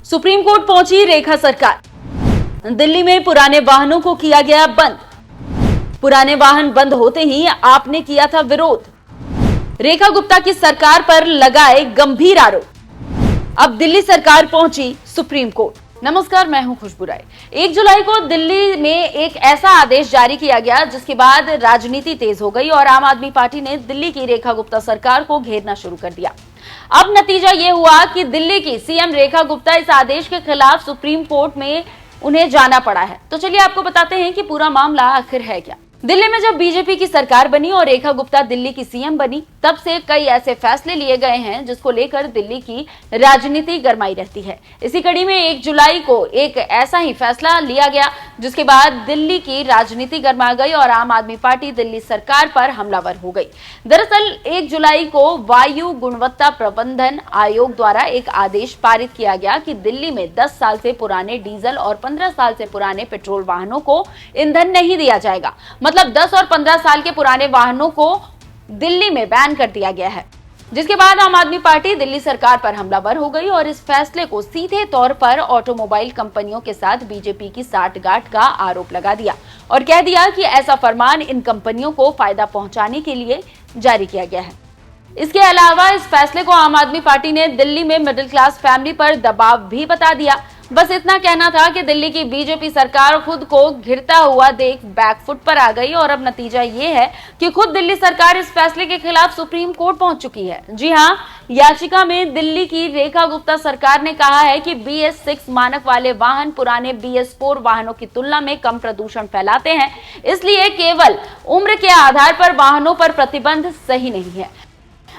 Supreme court पहुंची रेखा सरकार। दिल्ली में पुराने वाहनों को किया गया बंद। पुराने वाहन बंद होते ही आपने किया था विरोध। रेखा गुप्ता की सरकार पर लगाए गंभीर आरोप। अब दिल्ली सरकार पहुंची सुप्रीम कोर्ट। नमस्कार, मैं हूं खुशबू राय। 1 जुलाई को दिल्ली में एक ऐसा आदेश जारी किया गया जिसके बाद राजनीति तेज हो गई और आम आदमी पार्टी ने दिल्ली की रेखा गुप्ता सरकार को घेरना शुरू कर दिया। अब नतीजा ये हुआ कि दिल्ली की सीएम रेखा गुप्ता इस आदेश के खिलाफ सुप्रीम कोर्ट में उन्हें जाना पड़ा है। तो चलिए आपको बताते हैं कि पूरा मामला आखिर है क्या। दिल्ली में जब बीजेपी की सरकार बनी और रेखा गुप्ता दिल्ली की सीएम बनी, तब से कई ऐसे फैसले लिए गए हैं जिसको लेकर दिल्ली की राजनीति गरमाई रहती है। इसी कड़ी में 1 जुलाई को एक ऐसा ही फैसला लिया गया जिसके बाद दिल्ली की राजनीति गरमा गई और आम आदमी पार्टी दिल्ली सरकार पर हमलावर हो गई। दरअसल 1 जुलाई को वायु गुणवत्ता प्रबंधन आयोग द्वारा एक आदेश पारित किया गया कि दिल्ली में 10 साल से पुराने डीजल और 15 साल से पुराने पेट्रोल वाहनों को ईंधन नहीं दिया जाएगा। मतलब 10 और 15 साल के पुराने वाहनों को दिल्ली में बैन कर दिया गया है, जिसके बाद आम आदमी पार्टी दिल्ली सरकार पर हमलावर हो गई और इस फैसले को सीधे तौर पर ऑटोमोबाइल कंपनियों के साथ बीजेपी की साठगांठ का आरोप लगा दिया और कह दिया कि ऐसा फरमान इन कंपनियों को फायदा पहुंचाने के लिए जारी किया गया है। इसके अलावा इस फैसले को आम आदमी पार्टी ने दिल्ली में मिडिल क्लास फैमिली पर दबाव भी बता दिया। बस इतना कहना था कि दिल्ली की बीजेपी सरकार खुद को घिरता हुआ देख बैकफुट पर आ गई और अब नतीजा ये है कि खुद दिल्ली सरकार इस फैसले के खिलाफ सुप्रीम कोर्ट पहुंच चुकी है। जी हां, याचिका में दिल्ली की रेखा गुप्ता सरकार ने कहा है कि BS6 मानक वाले वाहन पुराने BS4 वाहनों की तुलना में कम प्रदूषण फैलाते हैं, इसलिए केवल उम्र के आधार पर वाहनों पर प्रतिबंध सही नहीं है।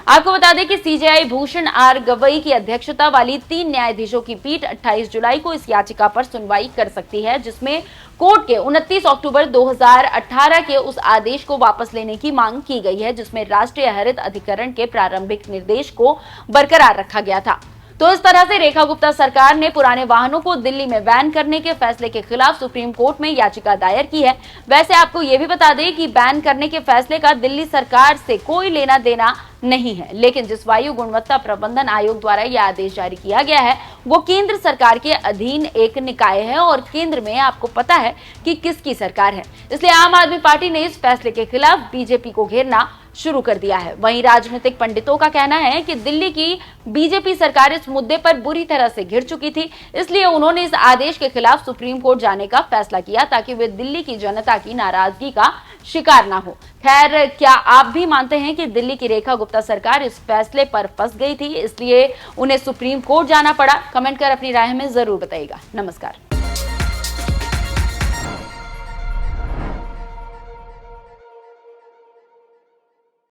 आपको बता दें कि CJI भूषण आर गवई की अध्यक्षता वाली 3 न्यायाधीशों की पीठ 28 जुलाई को इस याचिका पर सुनवाई कर सकती है, जिसमें कोर्ट के 29 अक्टूबर 2018 के उस आदेश को वापस लेने की मांग की गई है जिसमें राष्ट्रीय हरित अधिकरण के प्रारंभिक निर्देश को बरकरार रखा गया था। तो इस तरह से रेखा गुप्ता सरकार ने पुराने वाहनों को दिल्ली में बैन करने के फैसले के खिलाफ सुप्रीम कोर्ट में याचिका दायर की है। वैसे आपको यह भी बता दें कि बैन करने के फैसले का दिल्ली सरकार से कोई लेना देना नहीं है, लेकिन जिस वायु गुणवत्ता प्रबंधन आयोग द्वारा यह आदेश जारी किया गया है वो केंद्र सरकार के अधीन एक निकाय है और केंद्र में आपको पता है कि किसकी सरकार है, इसलिए आम आदमी पार्टी ने इस फैसले के खिलाफ बीजेपी को घेरना शुरू कर दिया है। वहीं राजनीतिक पंडितों का कहना है कि दिल्ली की बीजेपी सरकार इस मुद्दे पर बुरी तरह से घिर चुकी थी, इसलिए उन्होंने इस आदेश के खिलाफ सुप्रीम कोर्ट जाने का फैसला किया ताकि वे दिल्ली की जनता की नाराजगी का शिकार ना हो। खैर, क्या आप भी मानते हैं कि दिल्ली की रेखा गुप्ता सरकार इस फैसले पर फंस गई थी, इसलिए उन्हें सुप्रीम कोर्ट जाना पड़ा? कमेंट कर अपनी राय हमें जरूर बताइएगा। नमस्कार।